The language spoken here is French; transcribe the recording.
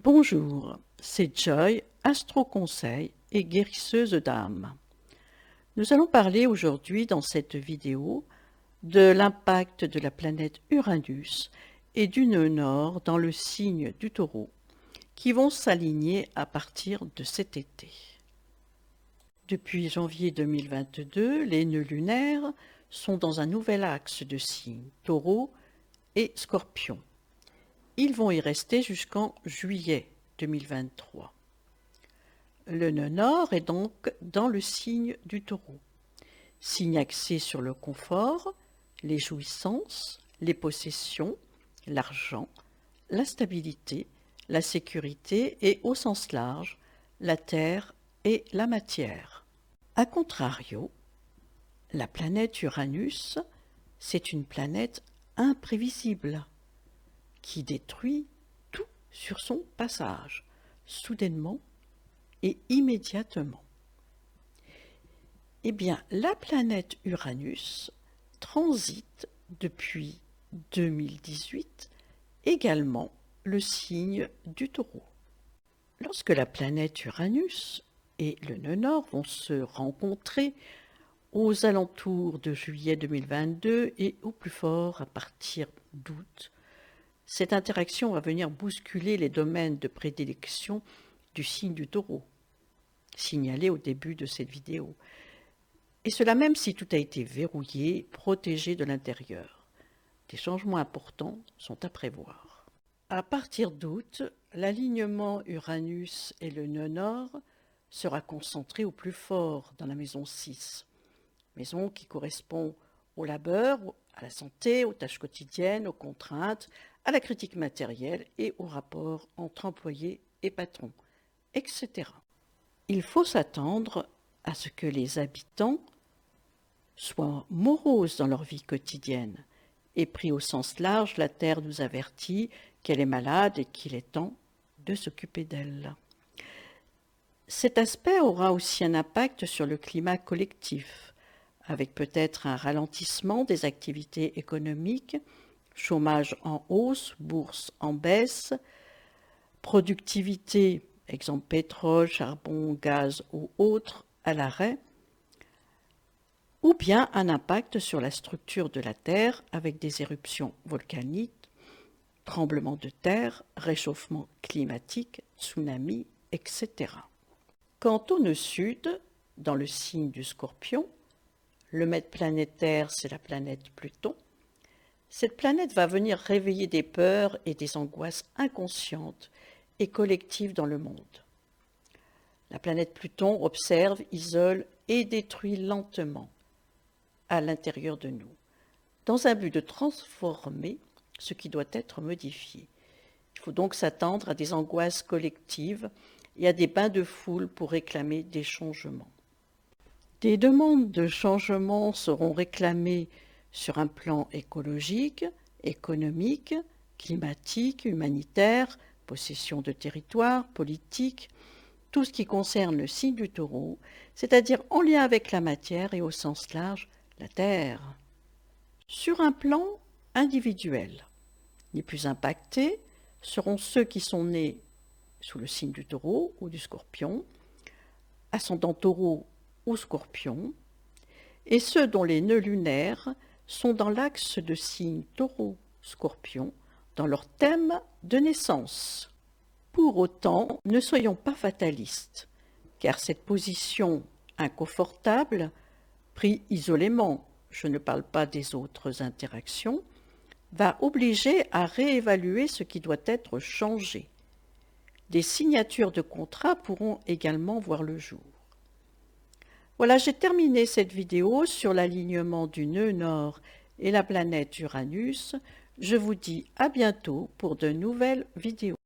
Bonjour, c'est Joy, astro-conseil et guérisseuse d'âme. Nous allons parler aujourd'hui dans cette vidéo de l'impact de la planète Uranus et du nœud nord dans le signe du Taureau qui vont s'aligner à partir de cet été. Depuis janvier 2022, les nœuds lunaires sont dans un nouvel axe de signes Taureau et Scorpion. Ils vont y rester jusqu'en juillet 2023. Le nœud nord est donc dans le signe du Taureau, signe axé sur le confort, les jouissances, les possessions, l'argent, la stabilité, la sécurité et au sens large, la terre et la matière. A contrario, la planète Uranus, c'est une planète imprévisible qui détruit tout sur son passage, soudainement et immédiatement. Eh bien, la planète Uranus transite depuis 2018 également le signe du Taureau. Lorsque la planète Uranus et le nœud nord vont se rencontrer aux alentours de juillet 2022 et au plus fort à partir d'août, cette interaction va venir bousculer les domaines de prédilection du signe du Taureau, signalé au début de cette vidéo. Et cela même si tout a été verrouillé, protégé de l'intérieur. Des changements importants sont à prévoir. À partir d'août, l'alignement Uranus et le nœud nord sera concentré au plus fort dans la maison 6, maison qui correspond au labeur, à la santé, aux tâches quotidiennes, aux contraintes, à la critique matérielle et au rapport entre employés et patrons, etc. Il faut s'attendre à ce que les habitants soient moroses dans leur vie quotidienne. Et pris au sens large, la Terre nous avertit qu'elle est malade et qu'il est temps de s'occuper d'elle. Cet aspect aura aussi un impact sur le climat collectif, avec peut-être un ralentissement des activités économiques, chômage en hausse, bourse en baisse, productivité, exemple pétrole, charbon, gaz ou autres, à l'arrêt, ou bien un impact sur la structure de la Terre avec des éruptions volcaniques, tremblements de terre, réchauffement climatique, tsunamis, etc. Quant au nœud sud, dans le signe du Scorpion, le maître planétaire, c'est la planète Pluton. Cette planète va venir réveiller des peurs et des angoisses inconscientes et collectives dans le monde. La planète Pluton observe, isole et détruit lentement à l'intérieur de nous, dans un but de transformer ce qui doit être modifié. Il faut donc s'attendre à des angoisses collectives et à des bains de foule pour réclamer des changements. Des demandes de changement seront réclamées sur un plan écologique, économique, climatique, humanitaire, possession de territoire, politique, tout ce qui concerne le signe du Taureau, c'est-à-dire en lien avec la matière et au sens large, la Terre. Sur un plan individuel, les plus impactés seront ceux qui sont nés sous le signe du Taureau ou du Scorpion, ascendant Taureau ou Scorpion, et ceux dont les nœuds lunaires sont dans l'axe de signes Taureau-Scorpion dans leur thème de naissance. Pour autant, ne soyons pas fatalistes, car cette position inconfortable, prise isolément, je ne parle pas des autres interactions, va obliger à réévaluer ce qui doit être changé. Des signatures de contrats pourront également voir le jour. Voilà, j'ai terminé cette vidéo sur l'alignement du nœud nord et la planète Uranus. Je vous dis à bientôt pour de nouvelles vidéos.